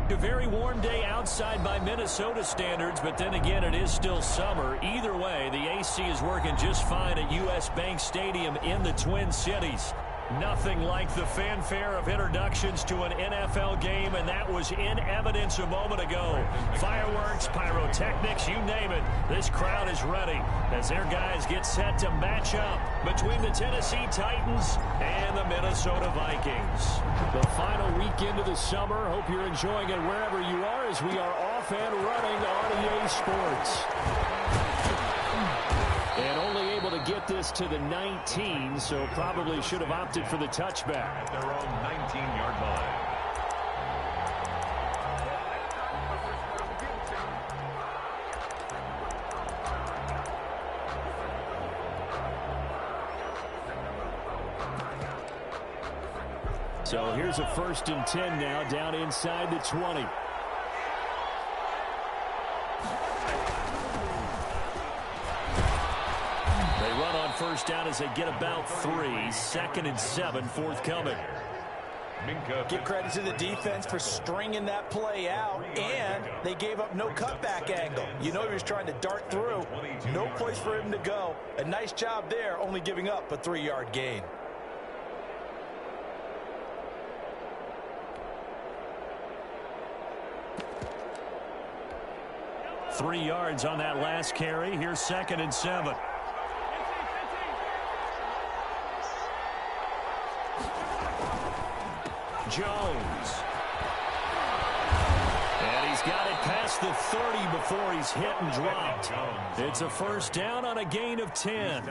A very warm day outside by Minnesota standards, but then again, it is still summer. Either way, the AC is working just fine at U.S. Bank Stadium in the Twin Cities. Nothing like the fanfare of introductions to an NFL game, and that was in evidence a moment ago. Fireworks, pyrotechnics, you name it. This crowd is ready as their guys get set to match up between the Tennessee Titans and the Minnesota Vikings. The final weekend of the summer. Hope you're enjoying it wherever you are as we are off and running on EA Sports. And only able to get this to the 19, so probably should have opted for the touchback. At their own 19-yard line. So here's a 1st and 10 now, down inside the 20. First down as they get about 3. 2nd and 7 forthcoming. Give credit to the defense for stringing that play out, and they gave up no cutback angle. You know he was trying to dart through. No place for him to go. A nice job there, only giving up a 3-yard gain. Three yards on that last carry. Here's 2nd and 7. Jones. And he's got it past the 30 before he's hit and dropped. It's a 1st down on a gain of 10.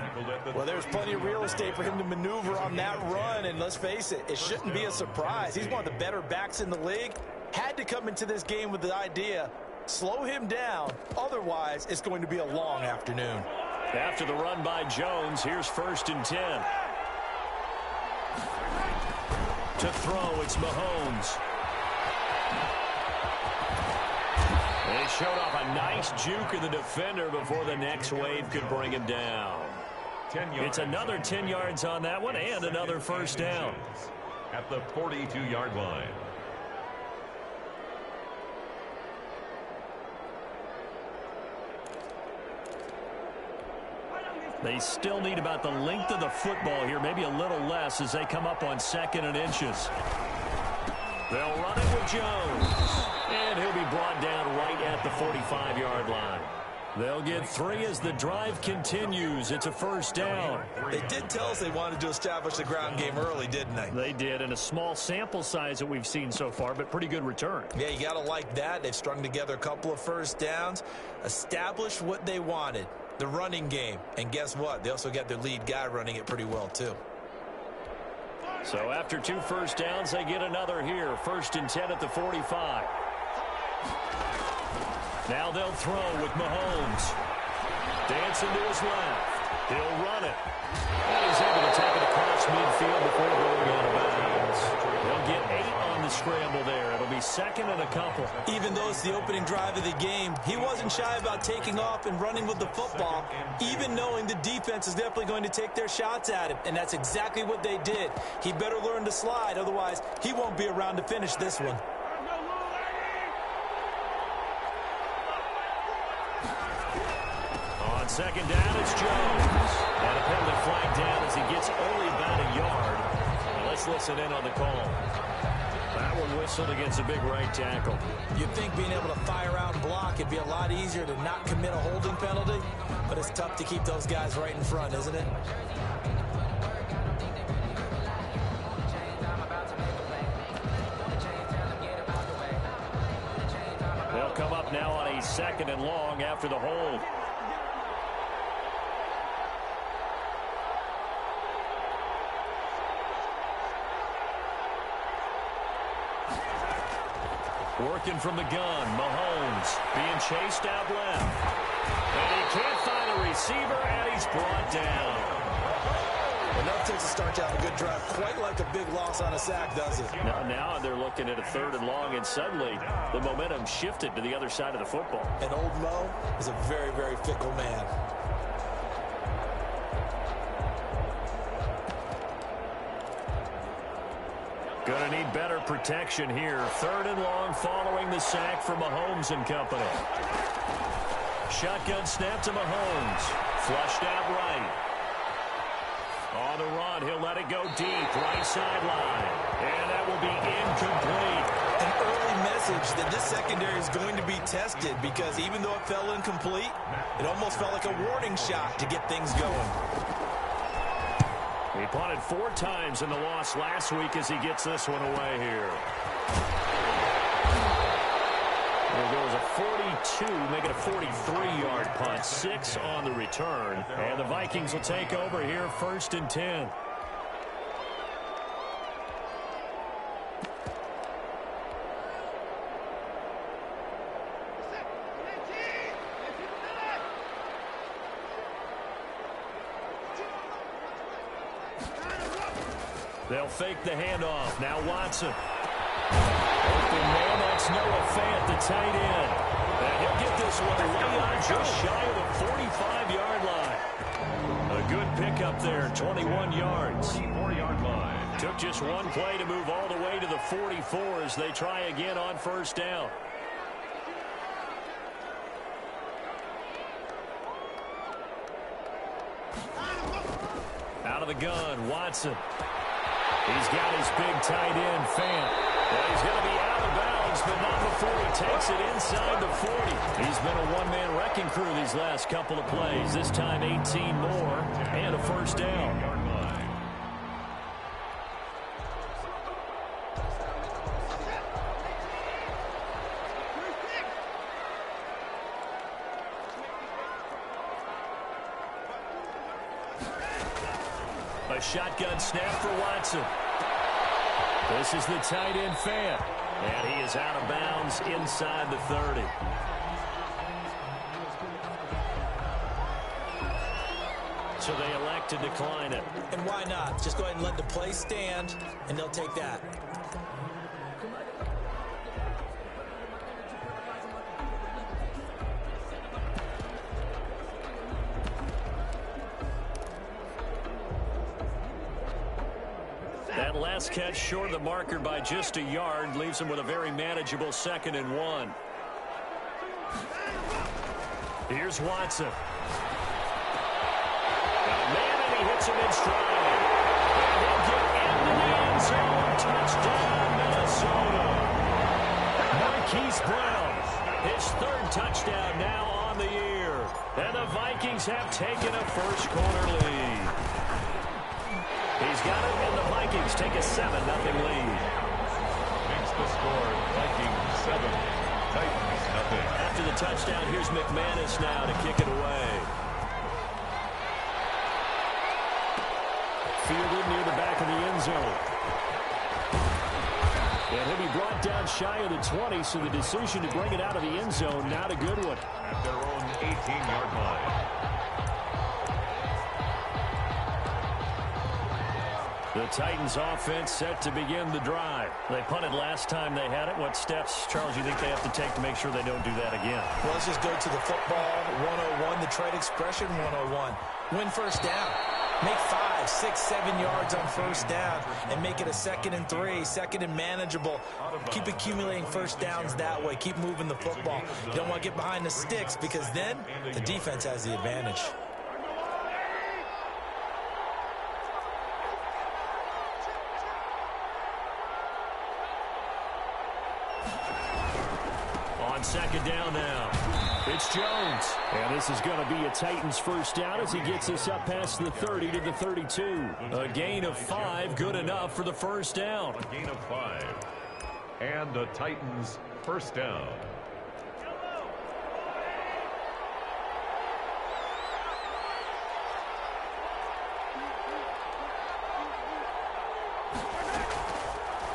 Well, there's plenty of real estate for him to maneuver on that run, and let's face it, it shouldn't be a surprise. He's one of the better backs in the league. Had to come into this game with the idea, slow him down, otherwise it's going to be a long afternoon. After the run by Jones, here's 1st and 10. To throw, it's Mahomes. They showed off a nice juke of the defender before the next wave could bring him down. It's another 10 yards on that one and another 1st down. At the 42-yard line. They still need about the length of the football here, maybe a little less as they come up on 2nd and inches. They'll run it with Jones. And he'll be brought down right at the 45-yard line. They'll get 3 as the drive continues. It's a 1st down. They did tell us they wanted to establish the ground game early, didn't they? They did, and a small sample size that we've seen so far, but pretty good return. Yeah, you got to like that. They've strung together a couple of 1st downs, established what they wanted. The running game. And guess what? They also got their lead guy running it pretty well, too. So after 2 1st downs, they get another here. 1st and 10 at the 45. Now they'll throw with Mahomes. Dancing to his left. He'll run it. And he's able to take it across midfield before going out of bounds. They'll get 8 on the scramble there. It'll be 2nd and a couple. Even though it's the opening drive of the game, he wasn't shy about taking off and running with the football, even knowing the defense is definitely going to take their shots at him, and that's exactly what they did. He better learn to slide, otherwise he won't be around to finish this one. On 2nd down, it's Jones. And a penalty flag down as he gets only about a yard. Now let's listen in on the call. That one whistled against a big right tackle. You'd think being able to fire out and block, it'd be a lot easier to not commit a holding penalty, but it's tough to keep those guys right in front, isn't it? They'll come up now on a 2nd and long after the hold. Working from the gun, Mahomes being chased out left. And he can't find a receiver, and he's brought down. Enough takes to start to have a good drive, quite like a big loss on a sack, does it? Now they're looking at a 3rd and long, and suddenly the momentum shifted to the other side of the football. And old Mo is a very, very fickle man. Going to need better protection here. 3rd and long following the sack from Mahomes and company. Shotgun snap to Mahomes. Flushed out right. On the run, he'll let it go deep. Right sideline. And that will be incomplete. An early message that this secondary is going to be tested because even though it fell incomplete, it almost felt like a warning shot to get things going. He punted 4 times in the loss last week as he gets this one away here. There goes a 42, make it a 43-yard punt. 6 on the return. And the Vikings will take over here 1st and 10. They'll fake the handoff. Now Watson. Open man, that's Noah Fant, the tight end. And he'll get this one way on just shy of the 45-yard line. A good pickup there, 21 yards. 44-yard line. Took just one play to move all the way to the 44 as they try again on 1st down. Out of the gun, Watson. He's got his big tight end, Fant. Well, he's going to be out of bounds, but not before he takes it inside the 40. He's been a one-man wrecking crew these last couple of plays. This time 18 more and a 1st down. A shotgun snap for Watson. This is the tight end, Fant. And he is out of bounds inside the 30. So they elect to decline it. And why not? Just go ahead and let the play stand, and they'll take that. That last catch short of the marker by just a yard leaves him with a very manageable 2nd and 1. Here's Watson. Man, and he hits him in stride. And he'll get into the end zone. Touchdown, Minnesota. Marquise Brown, his 3rd touchdown now on the year. And the Vikings have taken a first-quarter lead. He's got it, and the Vikings take a 7-0 lead. Makes the score Vikings 7, Titans nothing. After the touchdown, here's McManus now to kick it away. Fielded near the back of the end zone. And he'll be brought down shy of the 20, so the decision to bring it out of the end zone, not a good one. At their own 18-yard line. The Titans offense set to begin the drive. They punted last time they had it. What steps, Charles, you think they have to take to make sure they don't do that again? Well, let's just go to the football 101, the trade expression 101. Win 1st down. Make 5, 6, 7 yards on 1st down and make it a 2nd and 3, 2nd and manageable. Keep accumulating 1st downs that way. Keep moving the football. You don't want to get behind the sticks because then the defense has the advantage. On 2nd down now, it's Jones. And this is going to be a Titans 1st down as he gets us up past the 30 to the 32. A gain of 5, good enough for the 1st down. A gain of 5. And the Titans 1st down.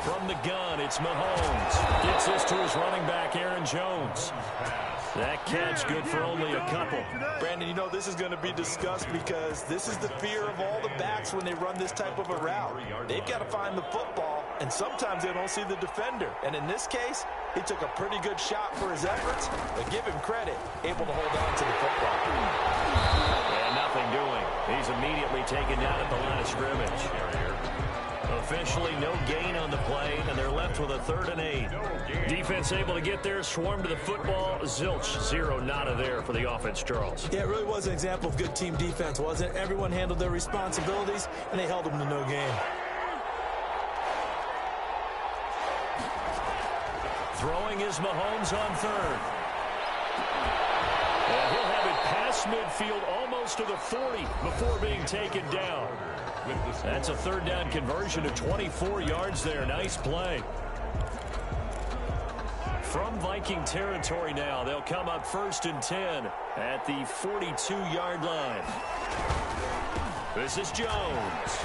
From the gun, it's Mahomes. Gets this to his running back, Aaron Jones. That catch good for only a couple. Brandon, you know this is going to be discussed because this is the fear of all the backs when they run this type of a route. They've got to find the football, and sometimes they don't see the defender. And in this case, he took a pretty good shot for his efforts, but give him credit, able to hold on to the football. And nothing doing. He's immediately taken down at the line of scrimmage. A Officially no gain on the play, and they're left with a 3rd and 8. Defense able to get there, swarm to the football. Zilch, 0 nada there for the offense, Charles. Yeah, it really was an example of good team defense, wasn't it? Everyone handled their responsibilities, and they held them to no gain. Throwing is Mahomes on 3rd. And he'll have it past midfield almost to the 40 before being taken down. That's a 3rd down conversion of 24 yards there. Nice play. From Viking territory now, they'll come up 1st and 10 at the 42-yard line. This is Jones.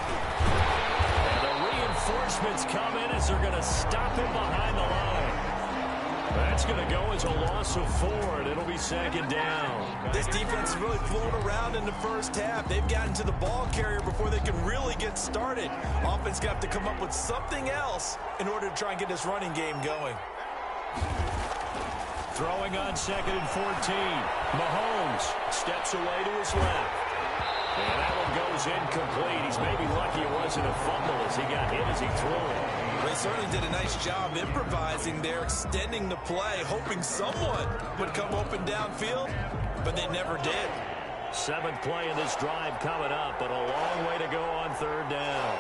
And the reinforcements come in as they're going to stop him behind the line. That's going to go as a loss of 4, and it'll be 2nd down. This defense has really flown around in the first half. They've gotten to the ball carrier before they can really get started. Offense going to have to come up with something else in order to try and get this running game going. Throwing on 2nd and 14. Mahomes steps away to his left. And that one goes incomplete. He's maybe lucky it wasn't a fumble as he got hit as he threw it. They certainly did a nice job improvising there, extending the play, hoping someone would come open downfield, but they never did. 7th play of this drive coming up, but a long way to go on 3rd down.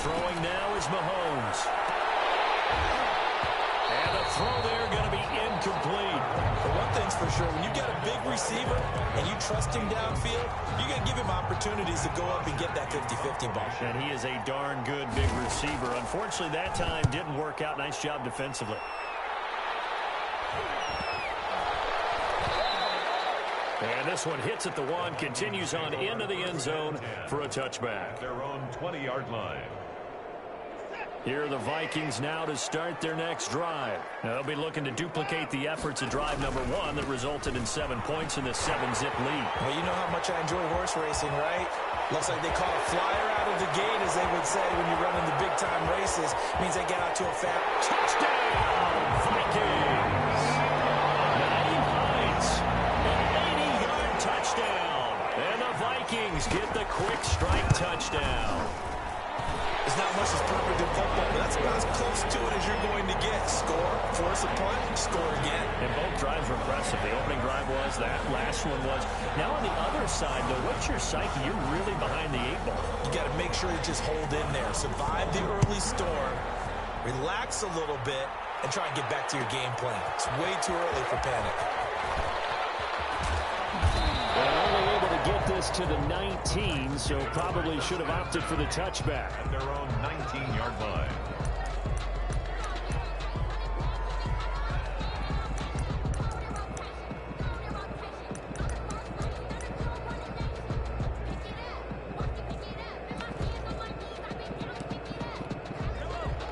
Throwing now is Mahomes. And the throw there going to be incomplete. But one thing's for sure, when you got a big receiver and you trust him downfield, you're going to give him opportunities to go up and get that 50-50 ball. And he is a darn good big receiver. Unfortunately, that time didn't work out. Nice job defensively. And this one hits at the 1, continues on into the end zone for a touchback. Their own 20-yard line. Here are the Vikings now to start their next drive. Now they'll be looking to duplicate the efforts of drive number 1 that resulted in 7 points in the 7-zip lead. Well, you know how much I enjoy horse racing, right? Looks like they caught a flyer out of the gate, as they would say when you're running the big-time races. Means they get out to a fat touchdown, Vikings! Nyheim Hines, an 80-yard touchdown. And the Vikings get the quick strike touchdown. There's not much that's perfect in football, but that's about as close to it as you're going to get. Score, force a punt, score again. And both drives were impressive. The opening drive was, that last one was. Now on the other side, though, what's your psyche? You're really behind the 8 ball. You got to make sure you just hold in there. Survive the early storm, relax a little bit, and try and get back to your game plan. It's way too early for panic. Only able to get this to the 19, so probably should have opted for the touchback. At their own 19-yard line.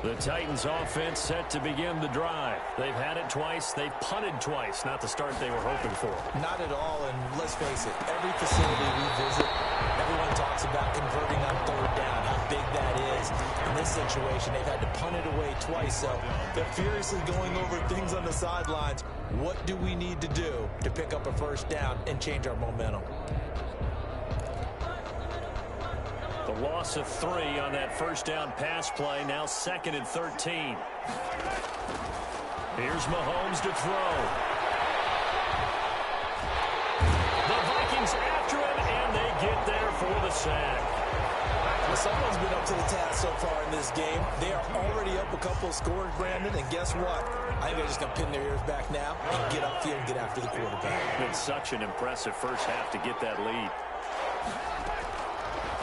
The Titans offense set to begin the drive. They've had it twice. They've punted twice. Not the start they were hoping for. Not at all, and let's face it, every facility we visit, everyone talks about converting on 3rd down, how big that is. In this situation, they've had to punt it away twice, so they're furiously going over things on the sidelines. What do we need to do to pick up a 1st down and change our momentum? The loss of 3 on that 1st down pass play. Now 2nd and 13. Here's Mahomes to throw. The Vikings after him, and they get there for the sack. Well, someone's been up to the task so far in this game. They are already up a couple of scores, Brandon, and guess what? I think they're just going to pin their ears back now and get upfield and get after the quarterback. It's such an impressive first half to get that lead.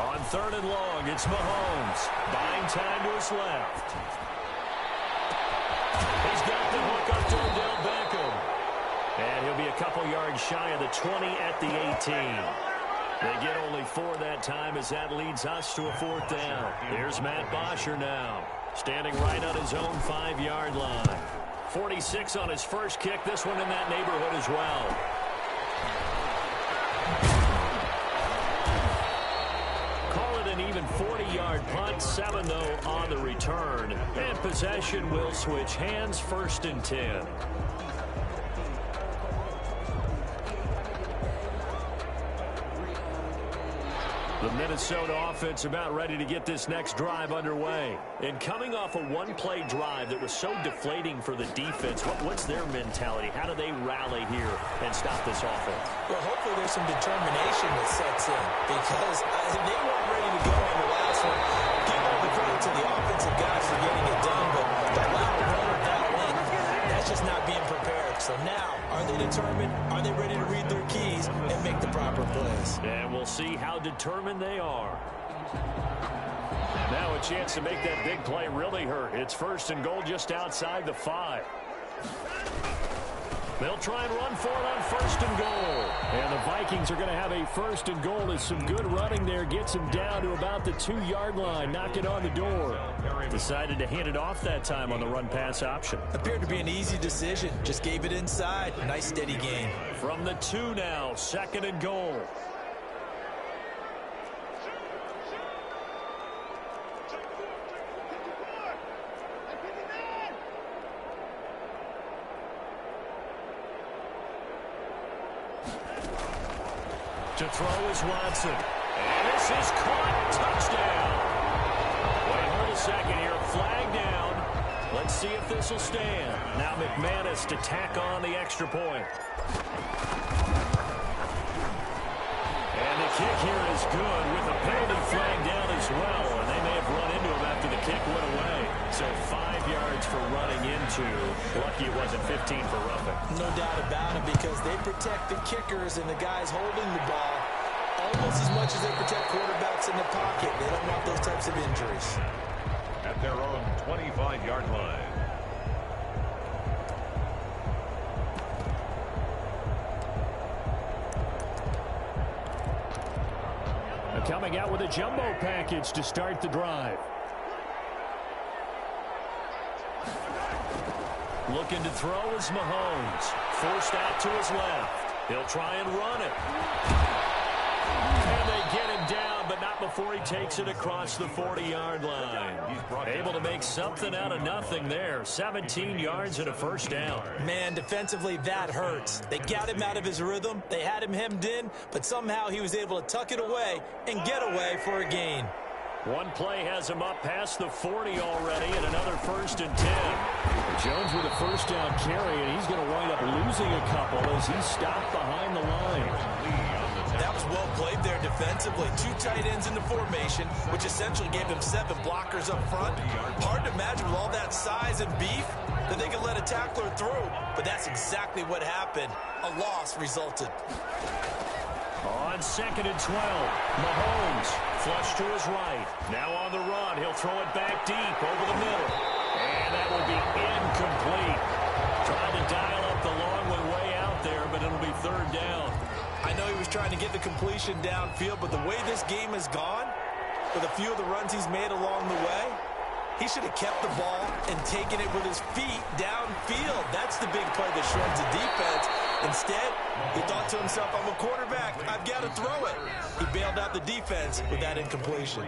On 3rd and long, it's Mahomes. Buying time to his left. He's got the hook up to Odell Beckham. And he'll be a couple yards shy of the 20 at the 18. They get only 4 that time as that leads us to a 4th down. Here's Matt Bosher now, standing right on his own 5-yard line. 46 on his first kick. This one in that neighborhood as well. Even 40-yard punt, 7 though on the return, and possession will switch hands. 1st and 10. The Minnesota offense about ready to get this next drive underway. And coming off a one-play drive that was so deflating for the defense, what's their mentality? How do they rally here and stop this offense? Well, hopefully there's some determination that sets in because they weren't ready to go on the last one. Give all the credit to the offensive guys for getting it done, but the lack of run without link, that's just not being prepared. So now, are they determined? Are they ready to read their keys and make the proper plays? And we'll see how determined they are. Now a chance to make that big play really hurt. It's 1st and goal just outside the 5. They'll try and run for it on 1st and goal. And the Vikings are going to have a 1st and goal as some good running there gets him down to about the 2-yard line. Knock it on the door. Decided to hand it off that time on the run-pass option. Appeared to be an easy decision. Just gave it inside. Nice steady gain. From the 2 now, 2nd and goal. To throw is Watson. And this is caught. Touchdown. Wait, hold a second here. Flag down. Let's see if this will stand. Now McManus to tack on the extra point. And the kick here is good with a penalty flag down as well. And they may have run into him after the kick went away. So 5 yards for running into. Lucky it wasn't 15 for roughing. No doubt about it because they protect the kickers and the guys holding the ball almost as much as they protect quarterbacks in the pocket. They don't want those types of injuries. At their own 25-yard line. Coming out with a jumbo package to start the drive. Looking to throw is Mahomes. Forced out to his left. He'll try and run it. And they get him down, but not before he takes it across the 40-yard line. Able to make something out of nothing there. 17 yards and a 1st down. Man, defensively, that hurts. They got him out of his rhythm. They had him hemmed in, but somehow he was able to tuck it away and get away for a gain. One play has him up past the 40 already, and another 1st and 10. Jones with a 1st down carry, and he's going to wind up losing a couple as he's stopped behind the line. That was well played there defensively. 2 tight ends in the formation, which essentially gave them 7 blockers up front. Hard to imagine with all that size and beef that they could let a tackler through, but that's exactly what happened. A loss resulted. On 2nd and 12, Mahomes flush to his right. Now on the run, he'll throw it back deep over the middle. And that will be incomplete. Trying to dial up the long one way out there, but it'll be 3rd down. I know he was trying to get the completion downfield, but the way this game has gone, with a few of the runs he's made along the way, he should have kept the ball and taken it with his feet downfield. That's the big play that shreds the defense. Instead, he thought to himself, I'm a quarterback. I've got to throw it. He bailed out the defense with that incompletion.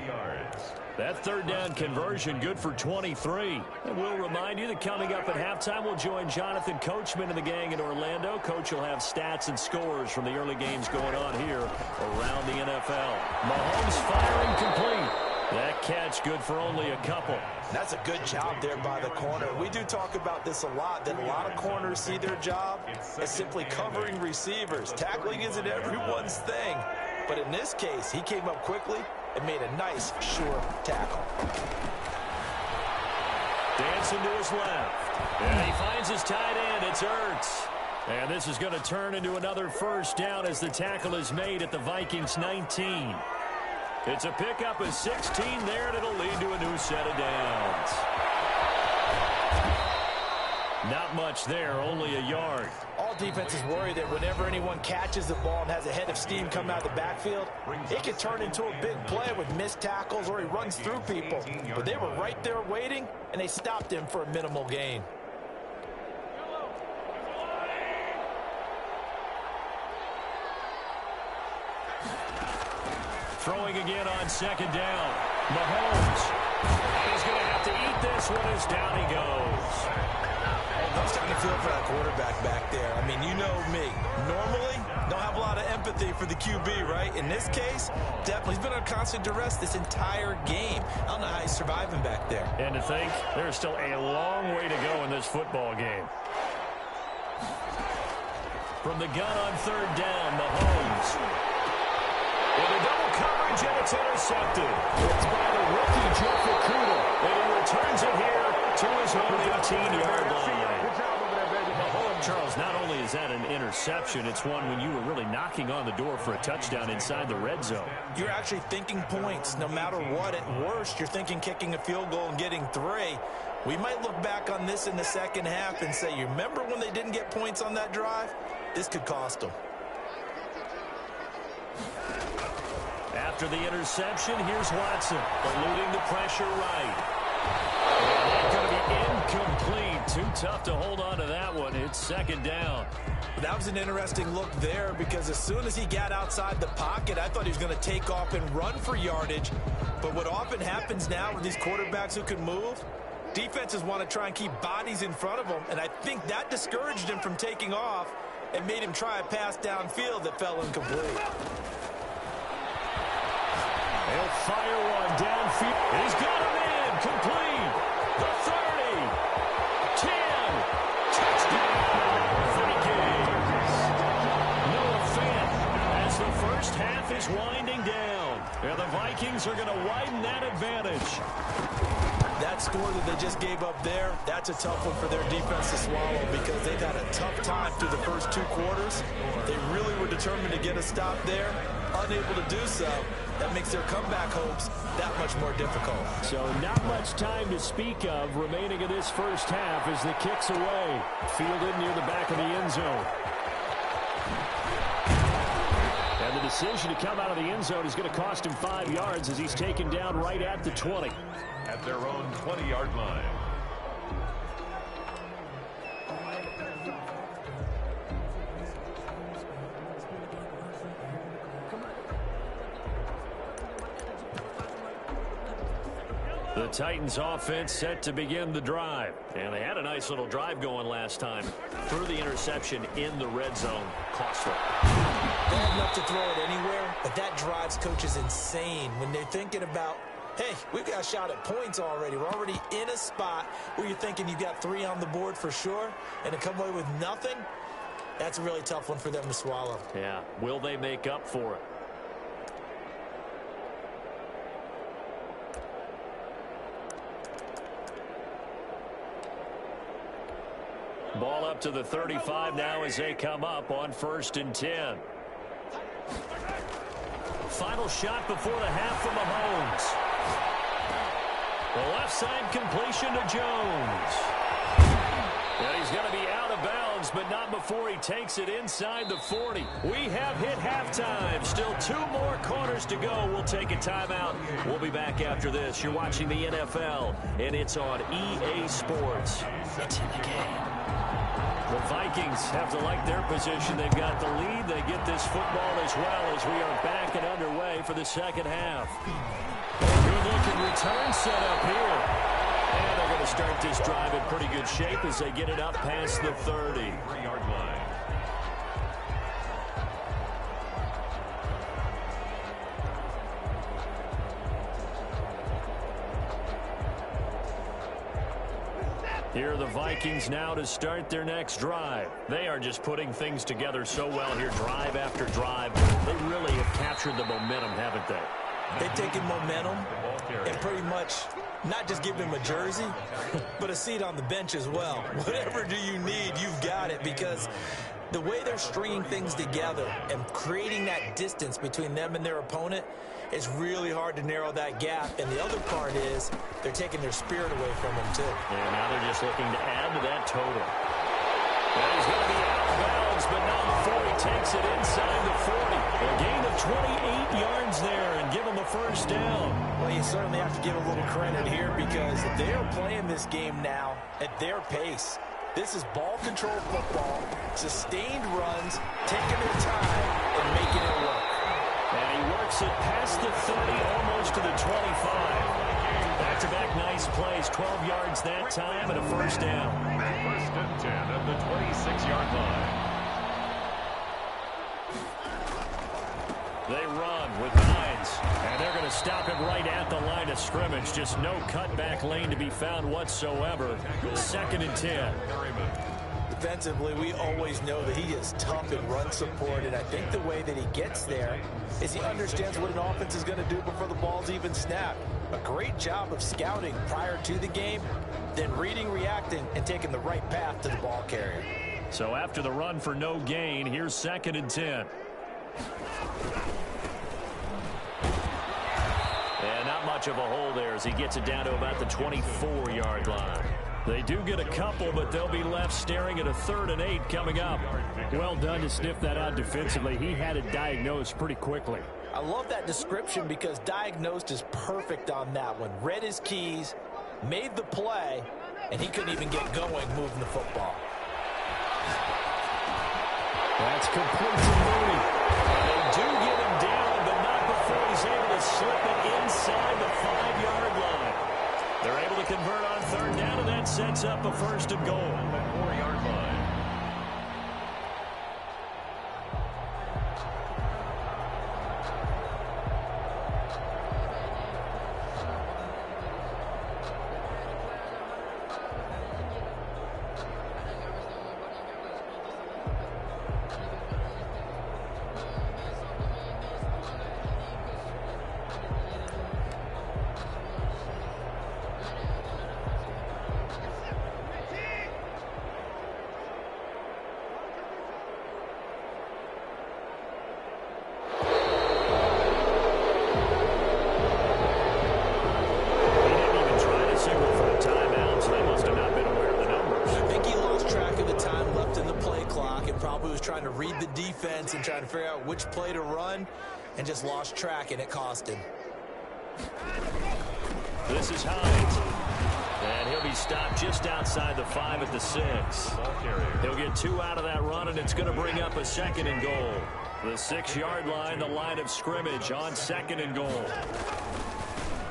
That 3rd down conversion good for 23. And we'll remind you that coming up at halftime, we'll join Jonathan Coachman and the gang in Orlando. Coach will have stats and scores from the early games going on here around the NFL. Mahomes firing complete. That catch good for only a couple. That's a good job there by the corner. We do talk about this a lot, that a lot of corners see their job as simply covering receivers. Tackling isn't everyone's thing. But in this case, he came up quickly and made a nice, sure tackle. Dancing to his left. And he finds his tight end. It's Ertz. And this is going to turn into another 1st down as the tackle is made at the Vikings 19. It's a pickup of 16 there, and it'll lead to a new set of downs. Not much there, only a yard. All defenses worry that whenever anyone catches the ball and has a head of steam coming out of the backfield, it can turn into a big play with missed tackles or he runs through people. But they were right there waiting, and they stopped him for a minimal gain. Throwing again on 2nd down. Mahomes. He's going to have to eat this one as down he goes. I'm starting to feel for that quarterback back there. I mean, you know me. Normally, don't have a lot of empathy for the QB, right? In this case, definitely. He's been on constant duress this entire game. I don't know how he's surviving back there. And to think, there's still a long way to go in this football game. From the gun on third down, Mahomes. With a double coverage, and it's intercepted. It's by the rookie, Jeff Okudah. And he returns it here to his own 18-yard line. Charles, not only is that an interception, it's one when you were really knocking on the door for a touchdown inside the red zone. You're actually thinking points. No matter what, at worst, you're thinking kicking a field goal and getting 3. We might look back on this in the second half and say, you remember when they didn't get points on that drive? This could cost them. After the interception, here's Watson, eluding the pressure right. Going to be incomplete. Too tough to hold on to that one. It's second down. That was an interesting look there because as soon as he got outside the pocket, I thought he was going to take off and run for yardage. But what often happens now with these quarterbacks who can move, defenses want to try and keep bodies in front of them, and I think that discouraged him from taking off and made him try a pass downfield that fell incomplete. He'll fire one downfield. He's got him in. Complete. The 30. 10. Touchdown. Vikings. Noah Fant as the first half is winding down. And the Vikings are going to widen that advantage. That score that they just gave up there, that's a tough one for their defense to swallow because they've had a tough time through the first 2 quarters. They really were determined to get a stop there, unable to do so. That makes their comeback hopes that much more difficult. So not much time to speak of remaining in this first half as the kick's away. Fielded near the back of the end zone. And the decision to come out of the end zone is going to cost him 5 yards as he's taken down right at the 20. At their own 20-yard line. The Titans offense set to begin the drive. And they had a nice little drive going last time. Threw the interception in the red zone. Costly. They had enough to throw it anywhere, but that drives coaches insane when they're thinking about, hey, we've got a shot at points already. We're already in a spot where you're thinking you've got 3 on the board for sure, and to come away with nothing, that's a really tough one for them to swallow. Yeah, will they make up for it? Ball up to the 35 now as they come up on 1st and 10. Final shot before the half from Mahomes. The left side completion to Jones. And he's going to be out of bounds, but not before he takes it inside the 40. We have hit halftime. Still 2 more quarters to go. We'll take a timeout. We'll be back after this. You're watching the NFL, and it's on EA Sports. It's in the game. The Vikings have to like their position. They've got the lead. They get this football as well as we are back and underway for the second half. Good-looking return set up here. And they're going to start this drive in pretty good shape as they get it up past the 30. 3-yard line. Here are the Vikings now to start their next drive. They are just putting things together so well here, drive after drive. They really have captured the momentum, haven't they? They've taken momentum and pretty much not just give him a jersey, but a seat on the bench as well. Whatever do you need, you've got it, because the way they're stringing things together and creating that distance between them and their opponent, it's really hard to narrow that gap. And the other part is they're taking their spirit away from them, too. And now they're just looking to add to that total. And he's going to be out of bounds, but not before he takes it inside the 40. A gain of 28 yards there and give him the first down. Well, you certainly have to give a little credit here because they're playing this game now at their pace. This is ball control football, sustained runs, taking their time, and making it work. And he works it past the 30, almost to the 25. Back-to-back nice plays 12 yards that time and a first down. First and 10 at the 26-yard line. They run with Hines, and they're going to stop him right at the line of scrimmage. Just no cutback lane to be found whatsoever. Second and 10. Defensively, we always know that he is tough in run support, and I think the way that he gets there is he understands what an offense is going to do before the ball's even snapped. A great job of scouting prior to the game, then reading, reacting, and taking the right path to the ball carrier. So after the run for no gain, here's second and 10. And not much of a hole there as he gets it down to about the 24-yard line. They do get a couple, but they'll be left staring at a 3rd and 8 coming up. Well done to sniff that out defensively. He had it diagnosed pretty quickly. I love that description because diagnosed is perfect on that one. Read his keys, made the play, and he couldn't even get going moving the football. That's complete to Mooney. They do get him down, but not before he's able to slip it inside the 5-yard line. They're able to convert on 3rd down, and that sets up a 1st and goal. On the 4-yard line. And trying to figure out which play to run and just lost track, and it cost him. This is Hines. And he'll be stopped just outside the 5 at the 6. He'll get 2 out of that run, and it's going to bring up a 2nd and goal. The 6-yard line, the line of scrimmage on 2nd and goal.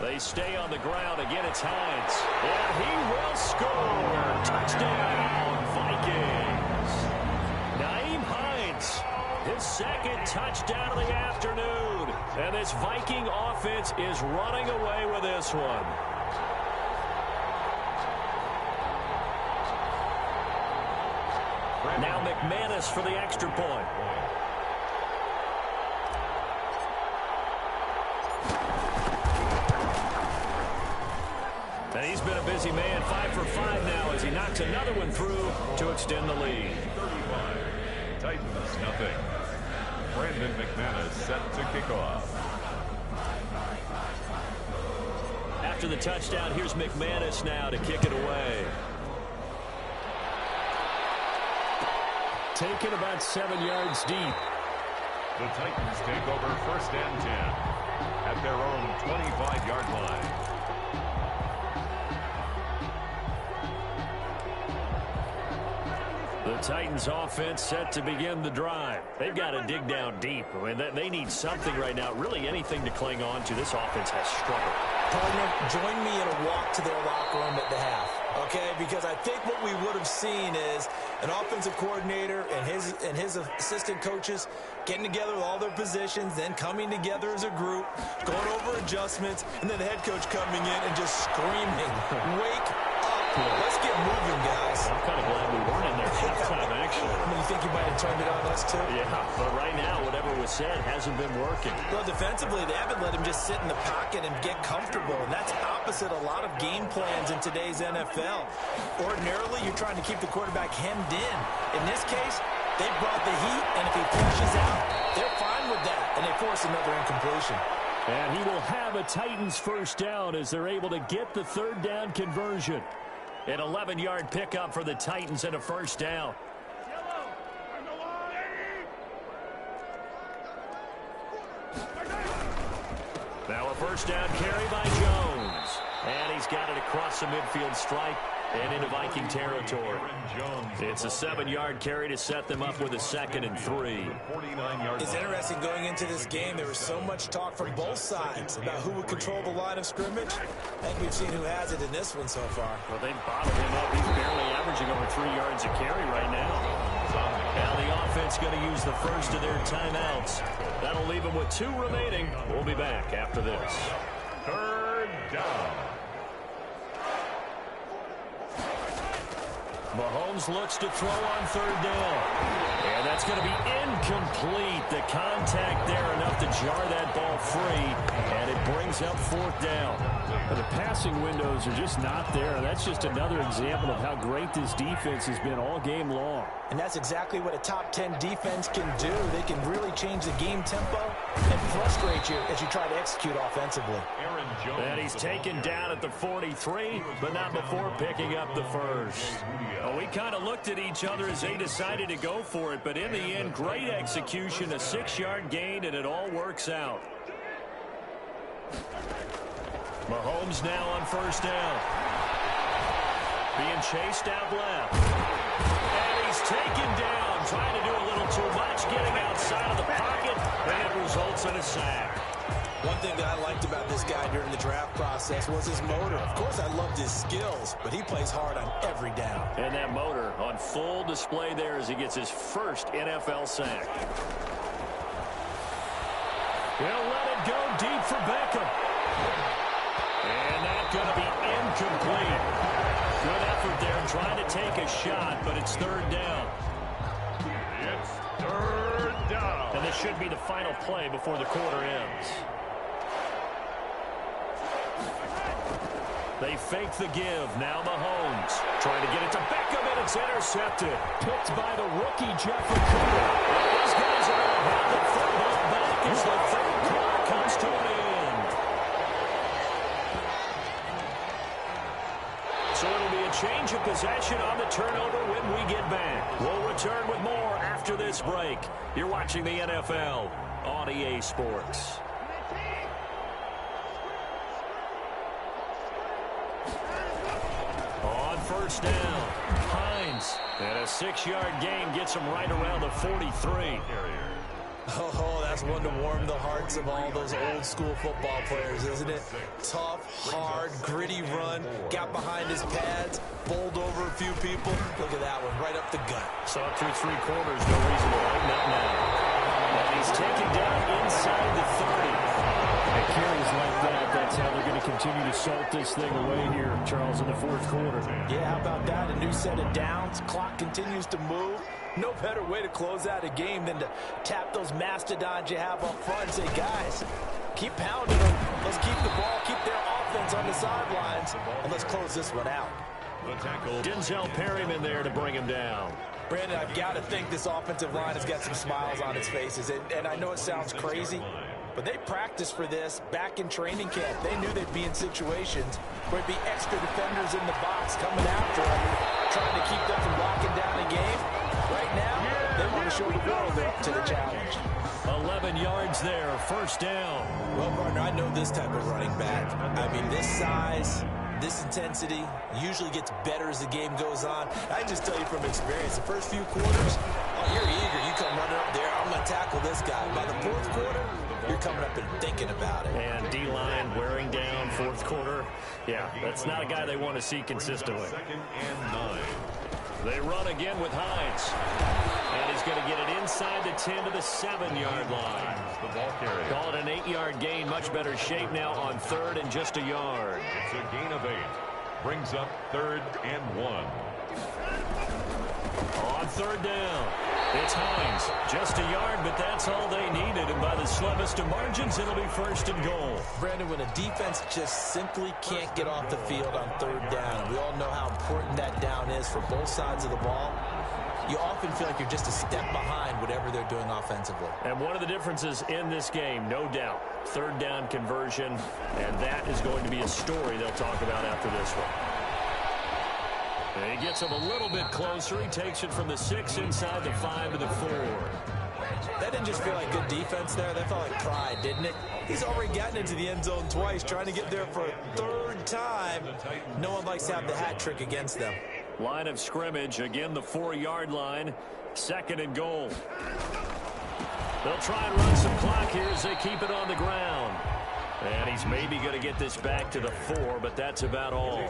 They stay on the ground. Again, it's Hines. And he will score. Touchdown, Vikings. Nyheim Hines. His 2nd touchdown of the afternoon. And this Viking offense is running away with this one. Now McManus for the extra point. And he's been a busy man, 5 for 5 now as he knocks another one through to extend the lead. 35. Titans, nothing. Brandon McManus set to kick off. After the touchdown, here's McManus now to kick it away. Taken about 7 yards deep. The Titans take over 1st and 10 at their own 25-yard line. The Titans offense set to begin the drive. They've got to dig down deep. I mean, they need something right now, really anything to cling on to. This offense has struggled. Partner, join me in a walk to their locker room at the half, okay? Because I think what we would have seen is an offensive coordinator and his assistant coaches getting together with all their positions, then coming together as a group, going over adjustments, and then the head coach coming in and just screaming, "Wake up. Let's get moving, guys." I'm kind of glad we weren't in there halftime, actually. I mean, you think you might have turned it on us, too? Yeah, but right now, whatever was said hasn't been working. Well, defensively, they haven't let him just sit in the pocket and get comfortable, and that's opposite a lot of game plans in today's NFL. Ordinarily, you're trying to keep the quarterback hemmed in. In this case, they brought the heat, and if he flushes out, they're fine with that, and they force another incompletion. And he will have a Titans first down as they're able to get the 3rd down conversion. An 11-yard pickup for the Titans and a first down. Now a first down carry by Jones. And he's got it across the midfield stripe and into Viking territory. It's a 7-yard carry to set them up with a 2nd and 3. It's interesting going into this game. There was so much talk from both sides about who would control the line of scrimmage. I think we've seen who has it in this one so far. Well, they've bottled him up. He's barely averaging over 3 yards a carry right now. Now the offense going to use the first of their timeouts. That'll leave them with 2 remaining. We'll be back after this. 3rd down. Mahomes looks to throw on 3rd down. And that's going to be incomplete. The contact there enough to jar that ball free. And it brings up 4th down. But the passing windows are just not there. That's just another example of how great this defense has been all game long. And that's exactly what a top 10 defense can do. They can really change the game tempo and frustrate you as you try to execute offensively. And he's taken down at the 43, but not before picking up the first. Well, we kind of looked at each other as they decided to go for it, but in the end, great execution, a 6-yard gain, and it all works out. Mahomes now on 1st down. Being chased out left. And he's taken down, trying to do a little too much, getting outside of the pocket, and it results in a sack. One thing that I liked about this guy during the draft process was his motor. Of course, I loved his skills, but he plays hard on every down. And that motor on full display there as he gets his first NFL sack. He'll let it go deep for Beckham. And that's going to be incomplete. Good effort there trying to take a shot, but it's 3rd down. It's 3rd down. And this should be the final play before the quarter ends. They fake the give. Now Mahomes trying to get it to Beckham, and it's intercepted. Picked by the rookie, Jeffrey Cooper. These guys are going to have the football back as the 3rd quarter comes to an end. So it'll be a change of possession on the turnover when we get back. We'll return with more after this break. You're watching the NFL on EA Sports. On 1st down, Hines. And a 6-yard gain gets him right around the 43. Oh, that's one to warm the hearts of all those old school football players, isn't it? Tough, hard, gritty run, got behind his pads, bowled over a few people. Look at that one, right up the gut. Saw it through 3 quarters, no reason to lighten up now. And he's taken down inside the 30. And carries like that, that's how they're going to continue to salt this thing away here, Charles, in the 4th quarter. Yeah, how about that? A new set of downs. Clock continues to move. No better way to close out a game than to tap those mastodons you have up front and say, guys, keep pounding them. Let's keep the ball, keep their offense on the sidelines, and let's close this one out. The tackle. Denzel Perryman there to bring him down. Brandon, I've got to think this offensive line has got some smiles on its faces, and I know it sounds crazy, but they practiced for this back in training camp. They knew they'd be in situations where there'd be extra defenders in the box coming after them, trying to keep them from locking down a game. Right now, they want to show the world they're up to the challenge. 11 yards there, 1st down. Well, partner, I know this type of running back. I mean, this size, this intensity usually gets better as the game goes on. I just tell you from experience, the first few quarters, oh, you're eager. You come running up there, I'm going to tackle this guy. By the 4th quarter, you're coming up and thinking about it. And D-line wearing down 4th quarter. Yeah, that's not a guy they want to see consistently. 2nd and 9. They run again with Hines. And he's going to get it inside the 10 to the 7-yard line. The ball carrier. Call it an 8-yard gain. Much better shape now on 3rd and just a yard. It's a gain of 8. Brings up 3rd and 1. On 3rd down, it's Hines. Just a yard, but that's all they needed. And by the slimmest of margins, it'll be 1st and goal. Brandon, when a defense just simply can't get off the field on 3rd down, we all know how important that down is for both sides of the ball, you often feel like you're just a step behind whatever they're doing offensively. And one of the differences in this game, no doubt, 3rd down conversion, and that is going to be a story they'll talk about after this one. And he gets him a little bit closer. He takes it from the 6 inside the 5 to the 4. That didn't just feel like good defense there. That felt like pride, didn't it? He's already gotten into the end zone twice, trying to get there for a third time. No one likes to have the hat trick against them. Line of scrimmage, again the 4-yard line. 2nd and goal. They'll try and run some clock here as they keep it on the ground. And he's maybe going to get this back to the 4, but that's about all.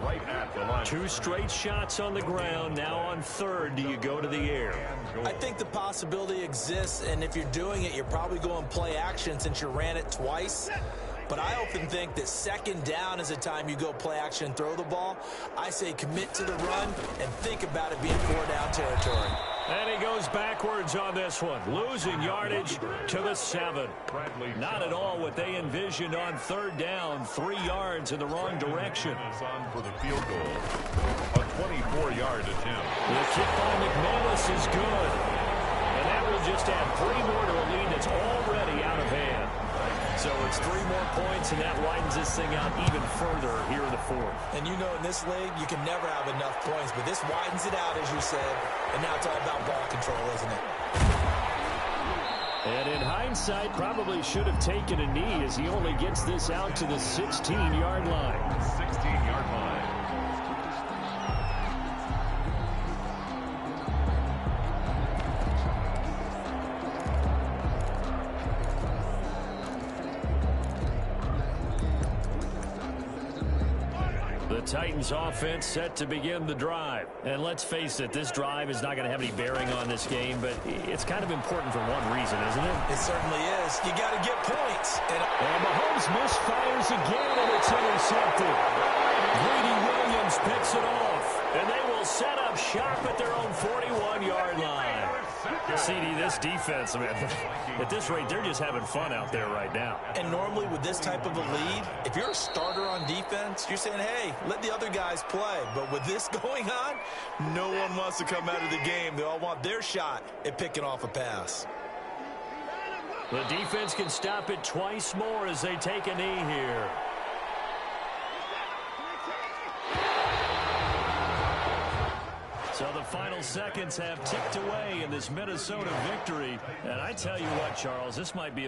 Right at the line. 2 straight shots on the ground. Now on 3rd, do you go to the air? I think the possibility exists, and if you're doing it, you're probably going play action since you ran it twice. But I often think that 2nd down is the time you go play action and throw the ball. I say commit to the run and think about it being 4-down territory. And he goes backwards on this one, losing yardage to the 7. Not at all what they envisioned on 3rd down, 3 yards in the wrong direction. On for the field goal, a 24-yard attempt. The kick by McManus is good. And that will just add 3 more to a lead that's already out of hand. So it's 3 more points, and that widens this thing out even further here in the 4th. And you know in this league, you can never have enough points, but this widens it out, as you said, and now it's all about ball control, isn't it? And in hindsight, probably should have taken a knee as he only gets this out to the 16-yard line. 16-yard line. The Titans offense set to begin the drive. And let's face it, this drive is not going to have any bearing on this game, but it's kind of important for one reason, isn't it? It certainly is. You got to get points. And Mahomes misfires again, and it's intercepted. Greedy Williams picks it off, and they will set up shop at their own 41-yard line. CD, this defense, man, at this rate, they're just having fun out there right now. And normally with this type of a lead, if you're a starter on defense, you're saying, hey, let the other guys play. But with this going on, no one wants to come out of the game. They all want their shot at picking off a pass. The defense can stop it twice more as they take a knee here. So the final seconds have ticked away in this Minnesota victory. And I tell you what, Charles, this might be